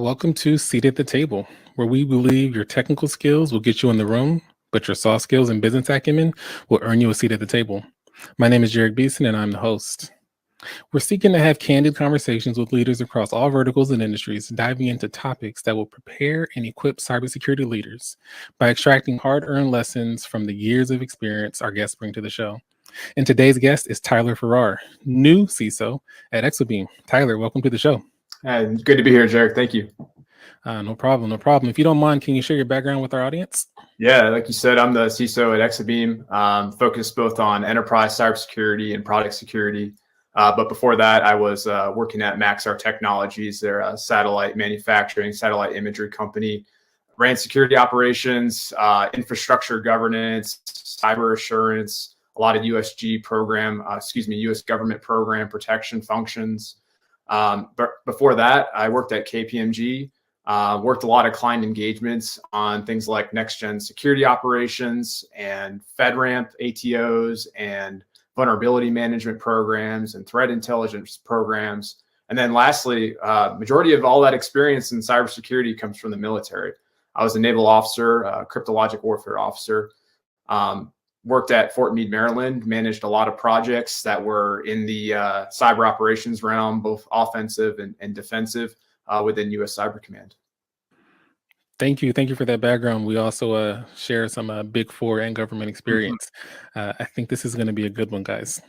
Welcome to Seat at the Table, where we believe your technical skills will get you in the room, but your soft skills and business acumen will earn you a seat at the table. My name is Jerich Beason, and I'm the host. We're seeking to have candid conversations with leaders across all verticals and industries, diving into topics that will prepare and equip cybersecurity leaders by extracting hard-earned lessons from the years of experience our guests bring to the show. And today's guest is Tyler Farrar, new CISO at Exabeam. Tyler, welcome to the show. Good to be here, Jerich. Thank you. No problem. If you don't mind, can you share your background with our audience? Yeah, like you said, I'm the CISO at Exabeam, focused both on enterprise cybersecurity and product security. But before that, I was working at Maxar Technologies. They're a satellite manufacturing, satellite imagery company. Ran security operations, infrastructure governance, cyber assurance, a lot of USG program, US government program protection functions. But before that, I worked at KPMG, worked a lot of client engagements on things like next-gen security operations and FedRAMP ATOs and vulnerability management programs and threat intelligence programs. And then lastly, majority of all that experience in cybersecurity comes from the military. I was a naval officer, cryptologic warfare officer. Worked at Fort Meade, Maryland, managed a lot of projects that were in the cyber operations realm, both offensive and defensive within U.S. Cyber Command. Thank you for that background. We also share some Big Four and government experience. I think this is going to be a good one, guys.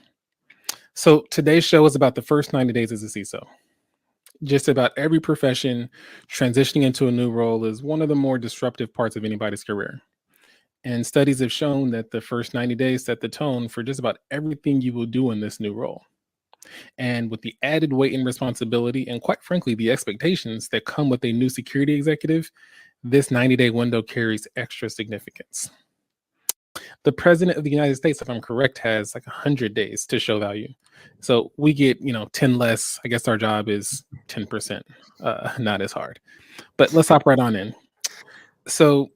So today's show is about the first 90 days as a CISO. Just about every profession transitioning into a new role is one of the more disruptive parts of anybody's career. And studies have shown that the first 90 days set the tone for just about everything you will do in this new role. And with the added weight and responsibility, and quite frankly, the expectations that come with a new security executive, this 90-day window carries extra significance. The president of the United States, if I'm correct, has like 100 days to show value. So we get, 10 less. I guess our job is 10%, not as hard. But let's hop right on in. So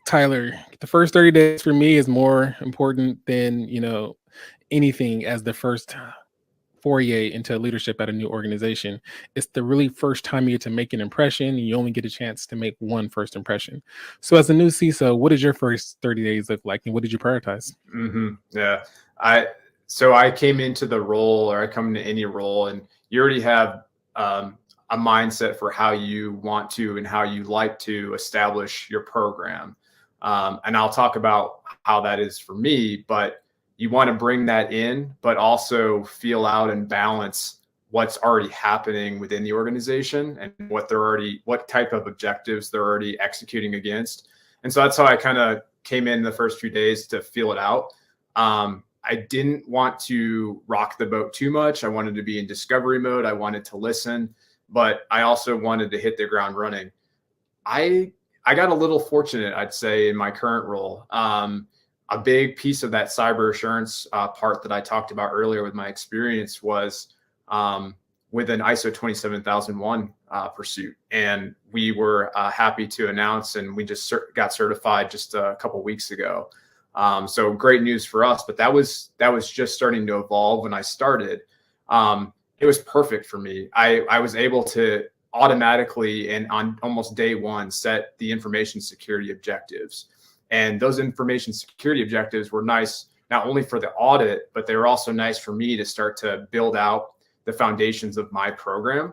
Tyler, the first 30 days for me is more important than, anything as the first foray into leadership at a new organization. It's the really first time you get to make an impression, and you only get a chance to make one first impression. So as a new CISO, what does your first 30 days look like, and what did you prioritize? Yeah, I came into the role, or I come into any role, and you already have a mindset for how you want to and how you like to establish your program. And I'll talk about how that is for me, but you want to bring that in, but also feel out and balance what's already happening within the organization and what type of objectives they're already executing against. And so that's how I kind of came in the first few days to feel it out. I didn't want to rock the boat too much. I wanted to be in discovery mode. I wanted to listen, but I also wanted to hit the ground running. I got a little fortunate, I'd say, in my current role. A big piece of that cyber assurance part that I talked about earlier with my experience was with an ISO 27001 pursuit. And we were happy to announce, and we just got certified just a couple of weeks ago. So great news for us, but that was just starting to evolve when I started. It was perfect for me. I was able to automatically and on almost day one set the information security objectives. And those information security objectives were nice, not only for the audit, but they were also nice for me to start to build out the foundations of my program.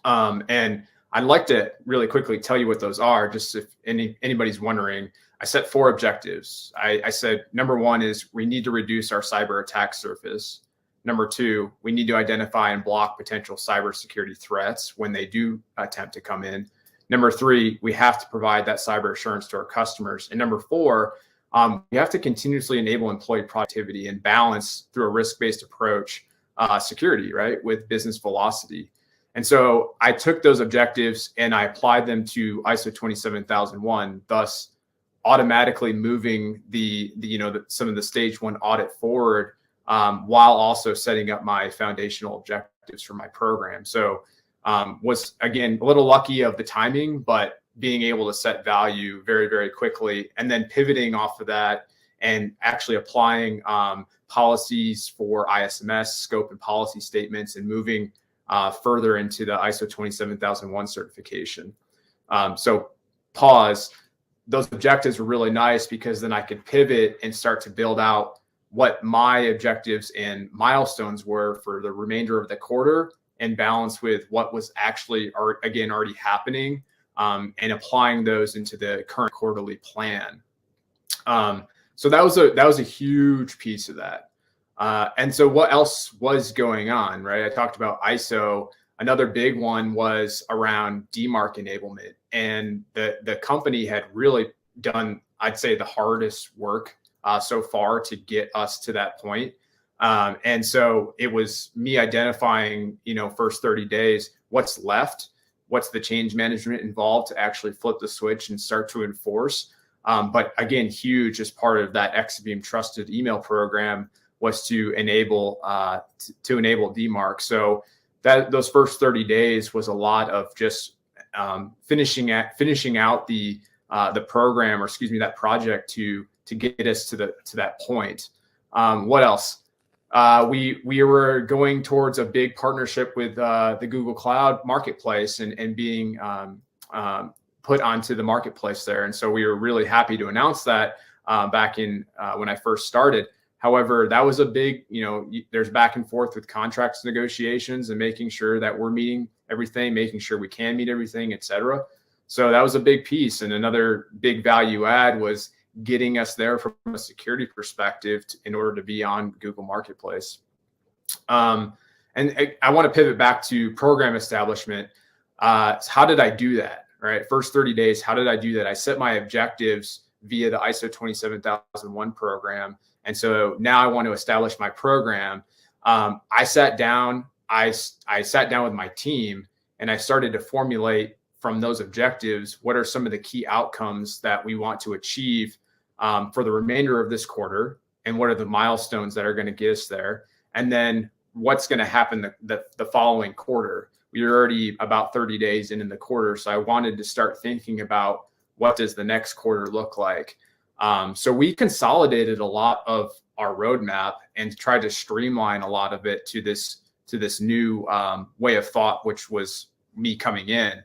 And I'd like to really quickly tell you what those are, just if anybody's wondering. I set 4 objectives. I said, number 1 is we need to reduce our cyber attack surface. Number 2, we need to identify and block potential cybersecurity threats when they do attempt to come in. Number 3, we have to provide that cyber assurance to our customers. And number 4, we have to continuously enable employee productivity and balance through a risk-based approach security, right, with business velocity. And so I took those objectives and I applied them to ISO 27001, thus automatically moving some of the stage 1 audit forward, while also setting up my foundational objectives for my program. So was, again, a little lucky of the timing, but being able to set value very, very quickly, and then pivoting off of that and actually applying policies for ISMS, scope and policy statements, and moving further into the ISO 27001 certification. So pause. Those objectives were really nice because then I could pivot and start to build out what my objectives and milestones were for the remainder of the quarter, and balance with what was actually already happening, and applying those into the current quarterly plan. So that was a huge piece of that. And so what else was going on, right? I talked about ISO. Another big one was around DMARC enablement. And the company had really done, I'd say, the hardest work so far to get us to that point. And so it was me identifying, first 30 days, what's left, what's the change management involved to actually flip the switch and start to enforce. But again, huge as part of that Exabeam trusted email program was to enable DMARC. So those first 30 days was a lot of just finishing out the program, or excuse me, that project to get us to that point. What else? We were going towards a big partnership with the Google Cloud Marketplace and being put onto the marketplace there. And so we were really happy to announce that back in when I first started. However, that was a big, there's back and forth with contracts negotiations and making sure that we're meeting everything, making sure we can meet everything, et cetera. So that was a big piece. And another big value add was getting us there from a security perspective in order to be on Google Marketplace. And I want to pivot back to program establishment. How did I do that, right? First 30 days, how did I do that? I set my objectives via the ISO 27001 program. And so now I want to establish my program. I sat down with my team, and I started to formulate from those objectives, what are some of the key outcomes that we want to achieve for the remainder of this quarter, and what are the milestones that are going to get us there, and then what's going to happen the following quarter. We're already about 30 days in the quarter, so I wanted to start thinking about what does the next quarter look like. So we consolidated a lot of our roadmap and tried to streamline a lot of it to this new way of thought, which was me coming in.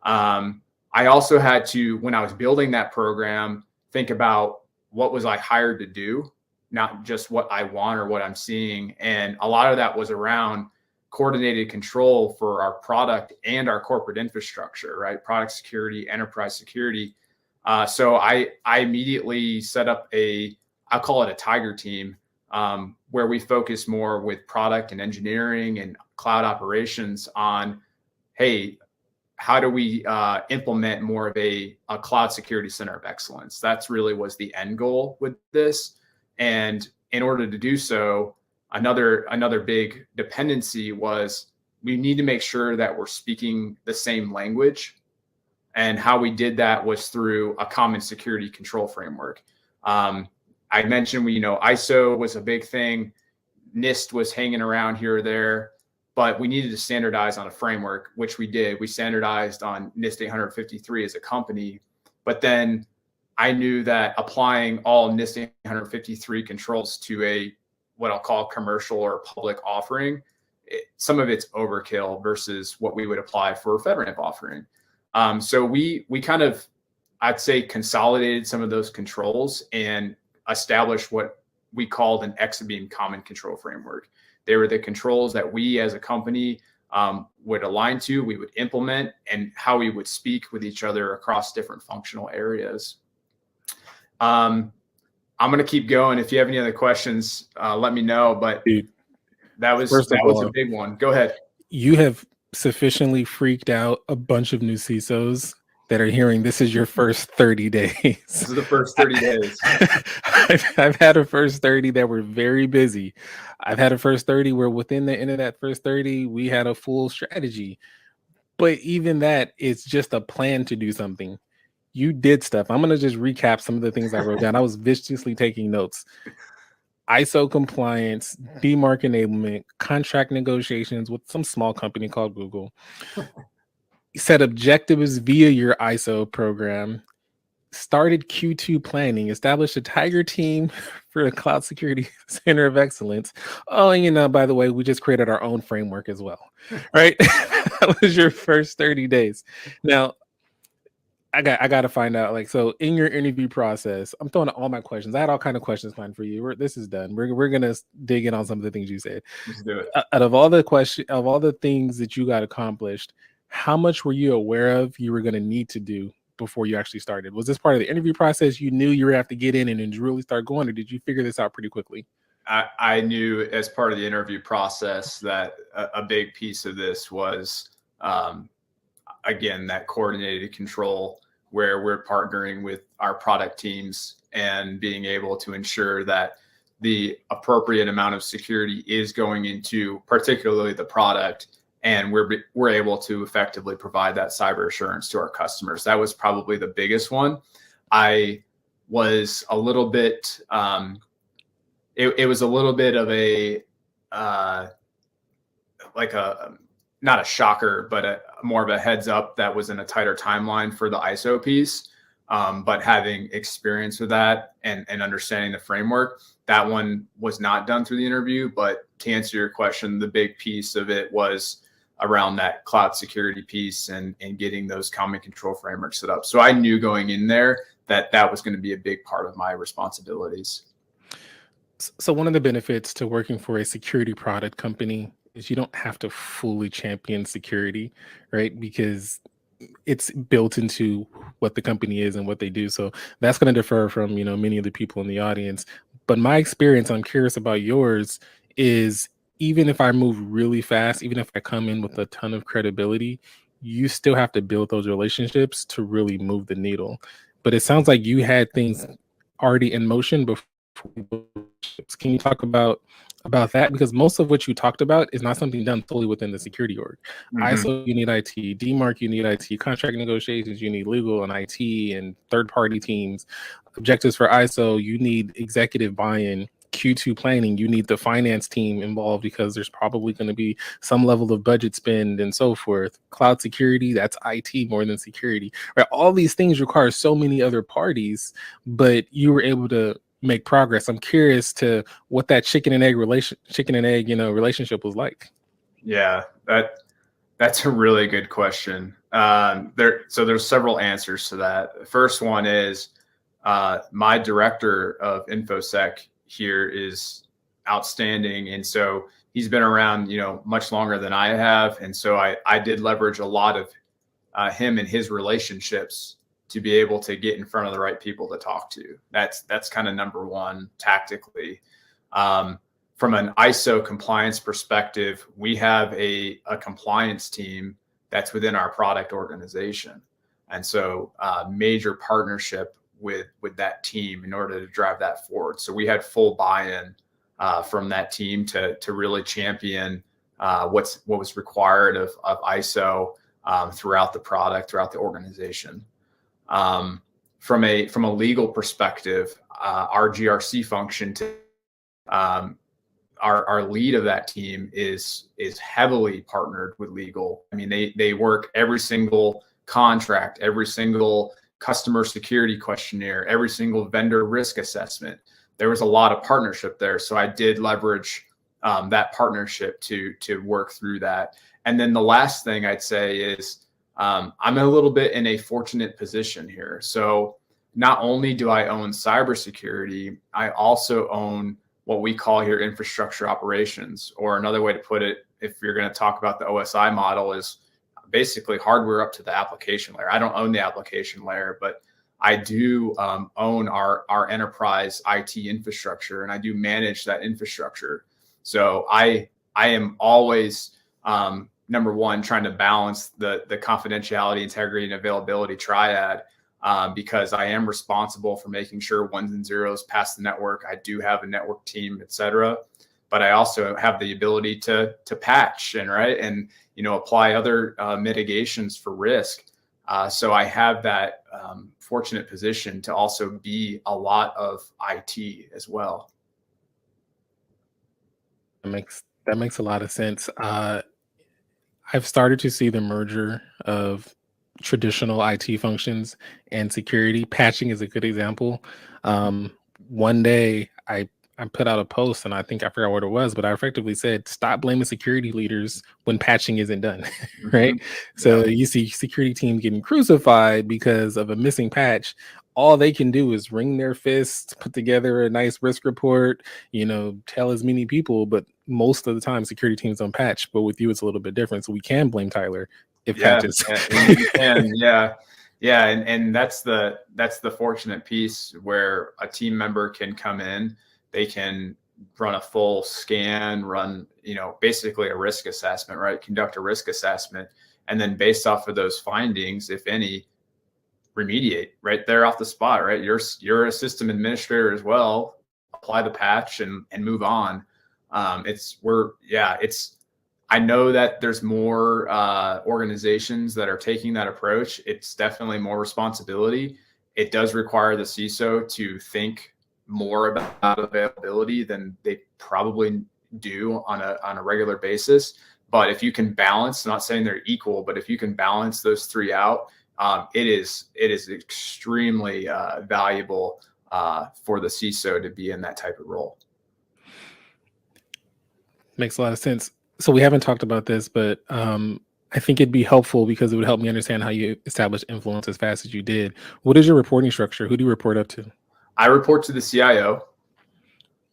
I also had to, when I was building that program, think about what was I hired to do, not just what I want or what I'm seeing. And a lot of that was around coordinated control for our product and our corporate infrastructure, right? Product security, enterprise security. So I immediately set up I'll call it a tiger team, where we focus more with product and engineering and cloud operations on, hey, how do we implement more of a cloud security center of excellence? That's really was the end goal with this. And in order to do so, another big dependency was we need to make sure that we're speaking the same language. And how we did that was through a common security control framework. I mentioned ISO was a big thing. NIST was hanging around here or there, but we needed to standardize on a framework, which we did. We standardized on NIST 853 as a company, but then I knew that applying all NIST 853 controls to what I'll call commercial or public offering, some of it's overkill versus what we would apply for a FedRAMP offering. So we kind of, I'd say, consolidated some of those controls and established what we called an Exabeam common control framework. They were the controls that we as a company would align to, we would implement, and how we would speak with each other across different functional areas. I'm going to keep going. If you have any other questions, let me know. But Dude, that was a big one. Go ahead. You have sufficiently freaked out a bunch of new CISOs that are hearing this is your first 30 days. This is the first 30 days. I've had a first 30 that were very busy. I've had a first 30 where within the end of that first 30, we had a full strategy. But even that, it's just a plan to do something. You did stuff. I'm going to just recap some of the things I wrote down. I was viciously taking notes. ISO compliance, DMARC enablement, contract negotiations with some small company called Google. Set objectives via your ISO program. started Q2 planning, established a Tiger team for the Cloud Security Center of Excellence. Oh, and by the way, we just created our own framework as well, right? That was your first 30 days. Now, I got to find out. Like, so in your interview process, I'm throwing out all my questions. I had all kind of questions planned for you. This is done. We're gonna dig in on some of the things you said. Let's do it. Out of all the things that you got accomplished, how much were you aware of you were going to need to do before you actually started? Was this part of the interview process? You knew you were going to have to get in and then really start going, or did you figure this out pretty quickly? I knew as part of the interview process that a big piece of this was, again, that coordinated control where we're partnering with our product teams and being able to ensure that the appropriate amount of security is going into particularly the product, and we're able to effectively provide that cyber assurance to our customers. That was probably the biggest one. I was a little bit, it was a little bit of a, like not a shocker, but more of a heads up that was in a tighter timeline for the ISO piece. But having experience with that and understanding the framework, that one was not done through the interview. But to answer your question, the big piece of it was around that cloud security piece and getting those common control frameworks set up. So I knew going in there that was going to be a big part of my responsibilities. So one of the benefits to working for a security product company is you don't have to fully champion security, right? Because it's built into what the company is and what they do. So that's going to differ from, many of the people in the audience. But my experience, I'm curious about yours, is even if I move really fast, even if I come in with a ton of credibility, you still have to build those relationships to really move the needle. But it sounds like you had things already in motion before. Can you talk about that? Because most of what you talked about is not something done solely within the security org. ISO, you need IT. DMARC, you need IT. Contract negotiations, you need legal and IT and third-party teams. Objectives for ISO, you need executive buy-in. Q2 planning, you need the finance team involved because there's probably going to be some level of budget spend and so forth. Cloud security, that's IT more than security, right? All these things require so many other parties, but you were able to make progress. I'm curious to what that chicken and egg relationship was like. Yeah, that's a really good question. So there's several answers to that. The first one is my director of InfoSec here is outstanding, and so he's been around much longer than I have, and so I did leverage a lot of him and his relationships to be able to get in front of the right people to talk to. That's kind of number one tactically. From an ISO compliance perspective, we have a compliance team that's within our product organization. And so major partnership with that team in order to drive that forward. So we had full buy-in from that team to really champion what was required of ISO throughout the product, throughout the organization. From a legal perspective, our GRC function our lead of that team is heavily partnered with legal. I mean, they work every single contract, every single customer security questionnaire, every single vendor risk assessment. There was a lot of partnership there. So I did leverage that partnership to work through that. And then the last thing I'd say is I'm a little bit in a fortunate position here. So not only do I own cybersecurity, I also own what we call here infrastructure operations, or another way to put it, if you're going to talk about the OSI model, is basically hardware up to the application layer. I don't own the application layer, but I do own our enterprise IT infrastructure, and I do manage that infrastructure. So I am always number one, trying to balance the confidentiality, integrity, and availability triad, because I am responsible for making sure ones and zeros pass the network. I do have a network team, et cetera, but I also have the ability to patch and apply other mitigations for risk. So I have that fortunate position to also be a lot of IT as well. That makes a lot of sense. I've started to see the merger of traditional IT functions and security. Patching is a good example. One day I put out a post and I think I forgot what it was, but I effectively said, stop blaming security leaders when patching isn't done. Hmm. Right. Yeah. So you see security teams getting crucified because of a missing patch. All they can do is wring their fists, put together a nice risk report, tell as many people, but most of the time security teams don't patch. But with you, it's a little bit different. So we can blame Tyler if Yeah, patches. you can, yeah, and that's the fortunate piece where a team member can come in, they can run a full scan, run basically a risk assessment, right? Conduct a risk assessment, and then based off of those findings, if any, remediate right there off the spot, right? You're a system administrator as well. Apply the patch and move on. It's I know that there's more organizations that are taking that approach. It's definitely more responsibility. It does require the CISO to think more about availability than they probably do on a regular basis. But if you can balance, not saying they're equal, but if you can balance those three out, it is extremely valuable for the CISO to be in that type of role. Makes a lot of sense. So we haven't talked about this, but I think it'd be helpful because it would help me understand how you establish influence as fast as you did. What is your reporting structure? Who do you report up to? I report to the CIO,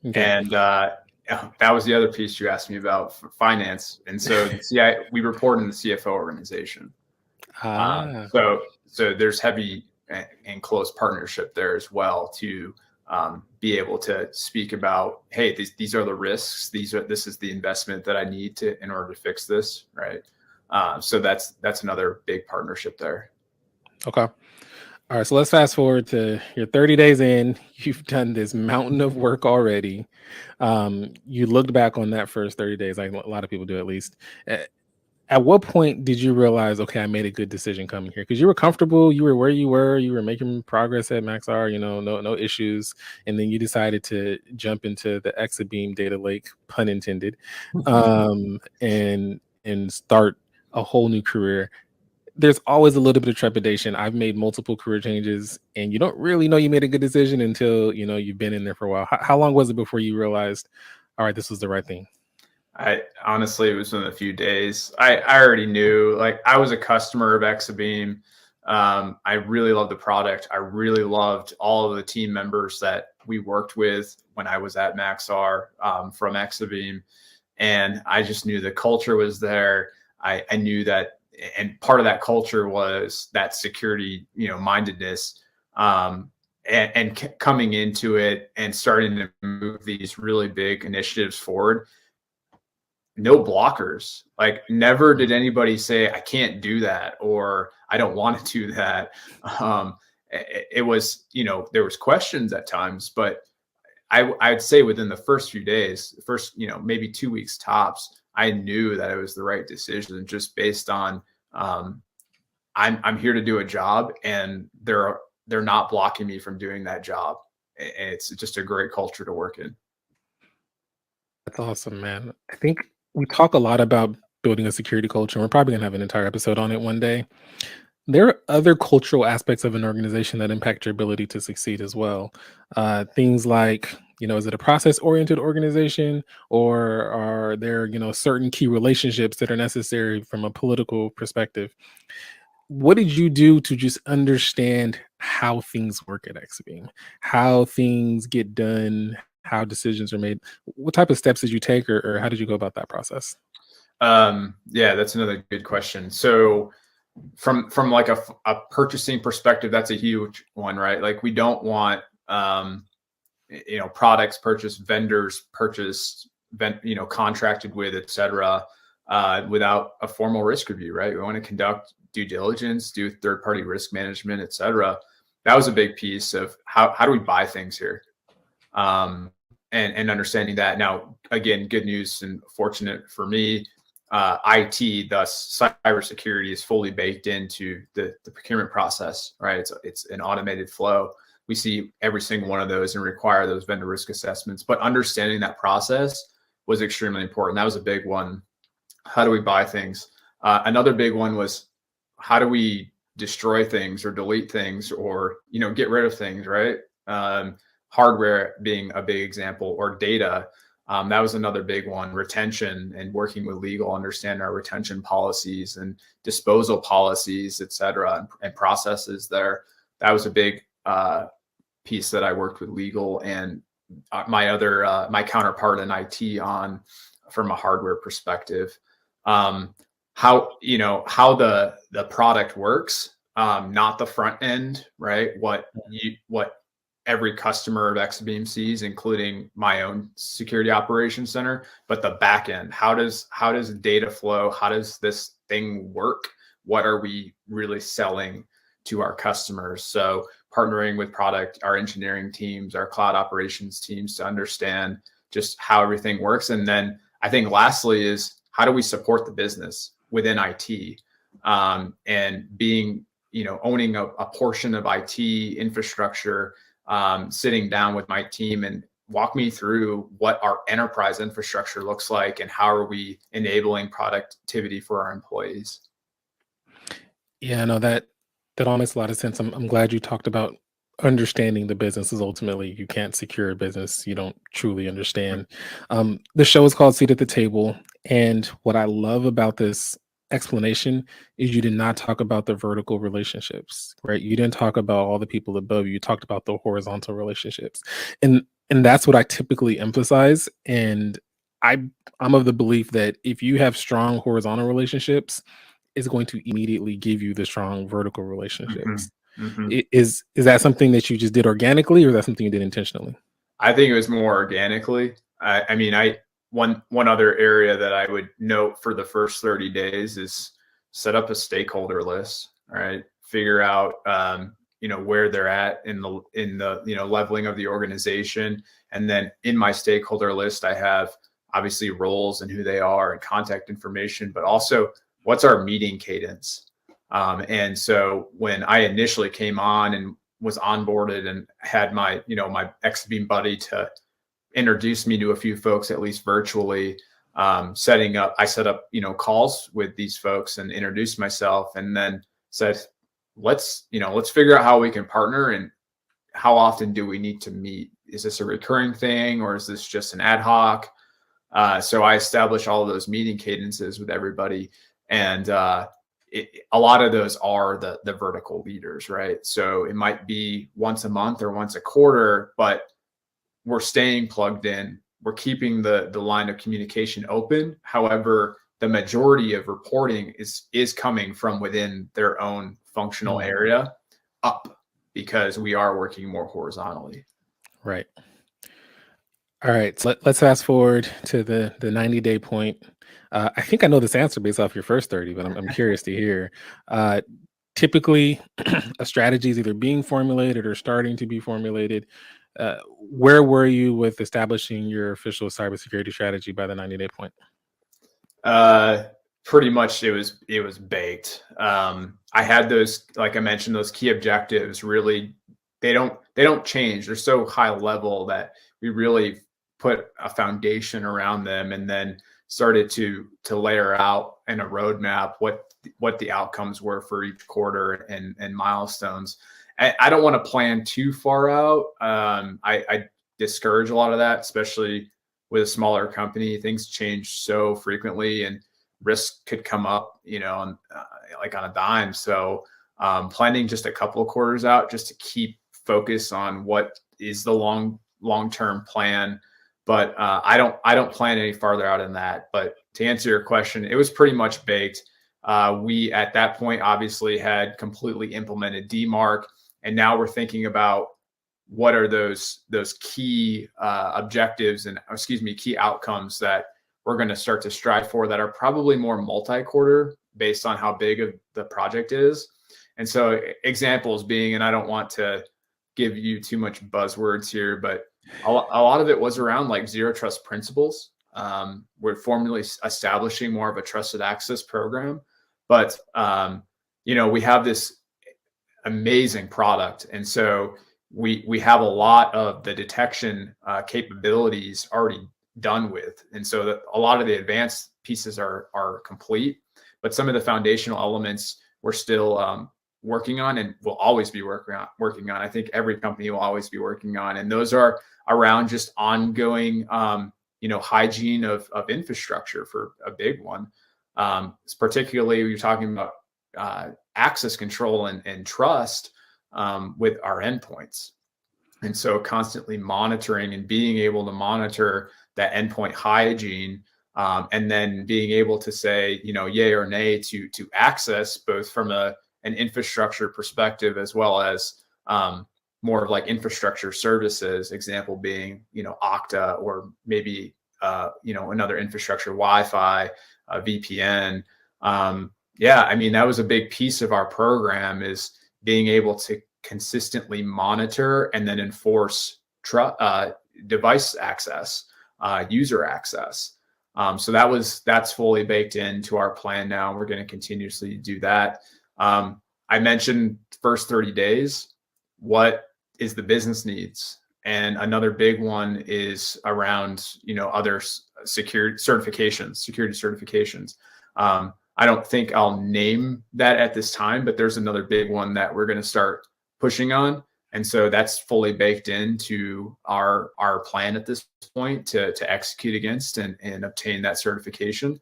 Okay. and that was the other piece you asked me about for finance. And so the CIO, we report in the CFO organization. Ah, So there's heavy and close partnership there as well to be able to speak about, hey, these are the risks. This is the investment that I need in order to fix this, right? So that's another big partnership there. okay. All right. So let's fast forward to you're 30 days in. You've done this mountain of work already. You looked back on that first 30 days, like a lot of people do at least. At what point did you realize, okay, I made a good decision coming here? Because you were comfortable, you were where you were making progress at Maxar, no issues, and then you decided to jump into the Exabeam data lake, pun intended, and start a whole new career. There's always a little bit of trepidation. I've made multiple career changes, and you don't really know you made a good decision until you've been in there for a while. How long was it before you realized, all right, this was the right thing? I honestly, it was within a few days. I already knew, like, I was a customer of Exabeam. I really loved the product. I really loved all of the team members that we worked with when I was at Maxar from Exabeam. And I just knew the culture was there. I knew that, and part of that culture was that security, mindedness. And coming into it and starting to move these really big initiatives forward, no blockers. Like, never did anybody say I can't do that or I don't want to do that. It was, there was questions at times, but I'd say within the first few days, first, maybe 2 weeks tops, I knew that it was the right decision just based on I'm here to do a job, and they're not blocking me from doing that job. And it's just a great culture to work in. That's awesome, man. I think we talk a lot about building a security culture. And we're probably gonna have an entire episode on it one day. There are other cultural aspects of an organization that impact your ability to succeed as well. Things like, is it a process-oriented organization, or are there, certain key relationships that are necessary from a political perspective? What did you do to just understand how things work at Exabeam, how things get done, how decisions are made? What type of steps did you take, or how did you go about that process? Yeah, that's another good question. So from like a purchasing perspective, that's a huge one, right? Like, we don't want products purchased, vendors purchased, contracted with, et cetera, without a formal risk review, right? We want to conduct due diligence, do third-party risk management, et cetera. That was a big piece of how do we buy things here, and understanding that. Now, again, good news and fortunate for me, IT, thus cybersecurity, is fully baked into the procurement process, right? It's an automated flow. We see every single one of those and require those vendor risk assessments. But understanding that process was extremely important. That was a big one. How do we buy things? Another big one was, how do we destroy things or delete things or, get rid of things, right? Hardware being a big example, or data. That was another big one. Retention, and working with legal, understand our retention policies and disposal policies, et cetera, and processes there. That was a big piece that I worked with legal and my counterpart in IT on, from a hardware perspective. How the product works, not the front end, right? What every customer of Exabeam sees, including my own security operations center, but the back end. How does data flow? How does this thing work? What are we really selling to our customers? So partnering with our engineering teams, our cloud operations teams, to understand just how everything works. And then I think lastly is, how do we support the business within IT, and being, owning a portion of IT infrastructure, sitting down with my team and walk me through what our enterprise infrastructure looks like and how are we enabling productivity for our employees. Yeah, no, that all makes a lot of sense. I'm glad you talked about understanding the business, is ultimately you can't secure a business you don't truly understand. The show is called Seat at the Table, and what I love about this explanation is you did not talk about the vertical relationships, right? You didn't talk about all the people above you. You talked about the horizontal relationships, and that's what I typically emphasize. And I'm of the belief that if you have strong horizontal relationships, is going to immediately give you the strong vertical relationships. Is that something that you just did organically, or is that something you did intentionally? I think it was more organically. I mean, one other area that I would note for the first 30 days is set up a stakeholder list, right? Figure out, where they're at in the leveling of the organization. And then in my stakeholder list, I have obviously roles and who they are and contact information, but also what's our meeting cadence. And so when I initially came on and was onboarded and had my Exabeam buddy to introduce me to a few folks, at least virtually, I set up, calls with these folks and introduced myself, and then said, let's figure out how we can partner and how often do we need to meet? Is this a recurring thing, or is this just an ad hoc? So I established all of those meeting cadences with everybody. And a lot of those are the vertical leaders, right? So it might be once a month or once a quarter, but we're staying plugged in. We're keeping the line of communication open. However, the majority of reporting is coming from within their own functional area up, because we are working more horizontally. Right. All right. So let's fast forward to the 90-day point. I think I know this answer based off your first 30, but I'm curious to hear. Typically, a strategy is either being formulated or starting to be formulated. Where were you with establishing your official cybersecurity strategy by the 90-day point? Pretty much it was baked. I had those, like I mentioned, those key objectives. Really, they don't change. They're so high level that we really put a foundation around them, and then started to layer out in a roadmap what the outcomes were for each quarter and milestones. I don't want to plan too far out. I discourage a lot of that, especially with a smaller company. Things change so frequently, and risk could come up, like on a dime. So planning just a couple of quarters out, just to keep focus on what is the long-term plan. But I don't plan any farther out than that. But to answer your question, it was pretty much baked. We at that point obviously had completely implemented DMARC, and now we're thinking about what are those key objectives and key outcomes that we're going to start to strive for, that are probably more multi-quarter based on how big of the project is. And so examples being, and I don't want to give you too much buzzwords here, but a lot of it was around like zero trust principles. We're formally establishing more of a trusted access program, but we have this amazing product, and so we have a lot of the detection capabilities already done with, and so that a lot of the advanced pieces are complete, but some of the foundational elements we're still working on and will always be working on. I think every company will always be working on, and those are around just ongoing, hygiene of infrastructure for a big one. Particularly, you're talking about access control and trust with our endpoints. And so constantly monitoring and being able to monitor that endpoint hygiene, and then being able to say, yay or nay to access, both from an infrastructure perspective as well as more of like infrastructure services, example being, Okta, or maybe, another infrastructure, Wi-Fi, VPN. That was a big piece of our program, is being able to consistently monitor and then enforce device access, user access. So that's fully baked into our plan now. We're going to continuously do that. I mentioned first 30 days, what is the business needs? And another big one is around, other security certifications. I don't think I'll name that at this time, but there's another big one that we're going to start pushing on. And so that's fully baked into our plan at this point to execute against and obtain that certification.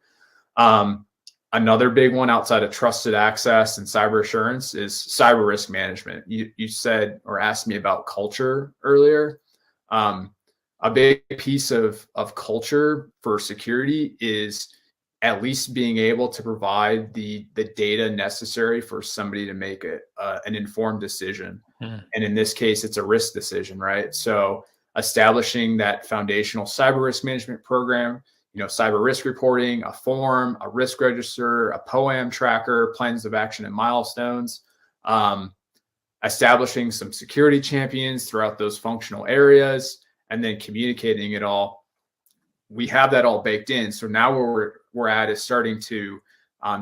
Another big one outside of trusted access and cyber assurance is cyber risk management. You said or asked me about culture earlier. A big piece of culture for security is at least being able to provide the data necessary for somebody to make an informed decision. And in this case, it's a risk decision, right? So establishing that foundational cyber risk management program, cyber risk reporting, a form, a risk register, a POAM tracker, plans of action and milestones, establishing some security champions throughout those functional areas, and then communicating it all. We have that all baked in. So now where we're at is starting to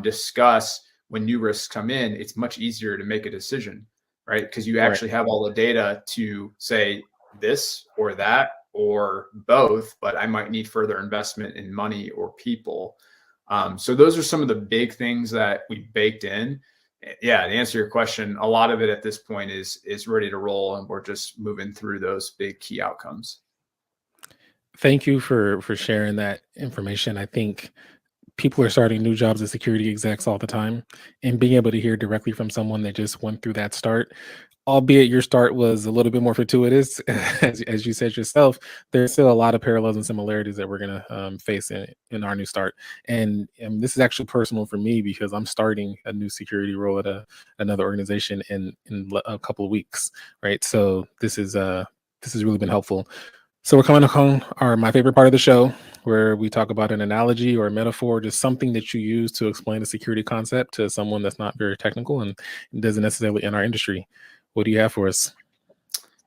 discuss when new risks come in. It's much easier to make a decision, right? Because you actually have all the data to say this or that or both, but I might need further investment in money or people. So those are some of the big things that we baked in. Yeah, to answer your question, a lot of it at this point is ready to roll, and we're just moving through those big key outcomes. Thank you for sharing that information. I think people are starting new jobs as security execs all the time, and being able to hear directly from someone that just went through that start, albeit your start was a little bit more fortuitous, as you said yourself, there's still a lot of parallels and similarities that we're going to face in our new start. And this is actually personal for me, because I'm starting a new security role at another organization in a couple of weeks, right? So this has really been helpful. So we're coming on my favorite part of the show, where we talk about an analogy or a metaphor, just something that you use to explain a security concept to someone that's not very technical and doesn't necessarily in our industry. What do you have for us?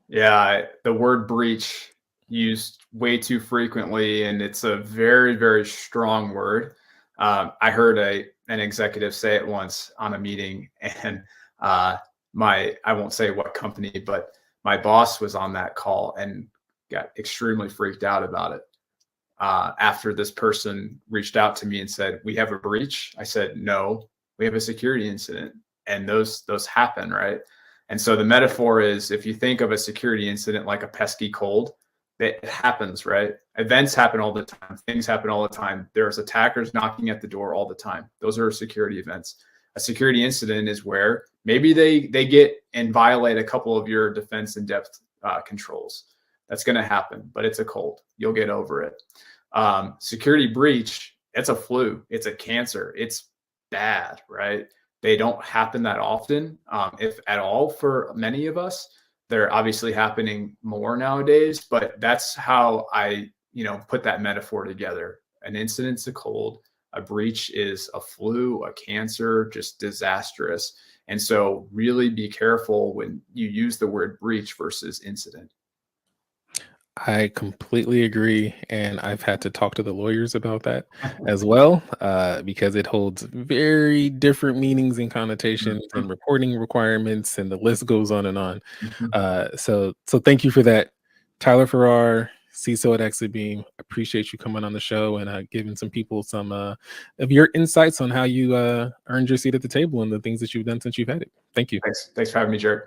Yeah, the word breach used way too frequently, and it's a very, very strong word. I heard an executive say it once on a meeting, and I won't say what company, but my boss was on that call and got extremely freaked out about it. After this person reached out to me and said, "We have a breach." I said, "No, we have a security incident," and those happen, right? And so the metaphor is, if you think of a security incident like a pesky cold, it happens, right? Events happen all the time. Things happen all the time. There's attackers knocking at the door all the time. Those are security events. A security incident is where maybe they get and violate a couple of your defense in depth controls. That's going to happen, but it's a cold. You'll get over it. Security breach, it's a flu. It's a cancer. It's bad, right? They don't happen that often, if at all, for many of us. They're obviously happening more nowadays, but that's how I, put that metaphor together. An incident's a cold, a breach is a flu, a cancer, just disastrous. And so really be careful when you use the word breach versus incident. I completely agree, and I've had to talk to the lawyers about that as well, because it holds very different meanings and connotations and reporting requirements, and the list goes on and on. Mhm. So thank you for that, Tyler Farrar, CISO at Exabeam. Appreciate you coming on the show and giving some people some of your insights on how you earned your seat at the table and the things that you've done since you've had it. Thank you. Thanks for having me, Jerich.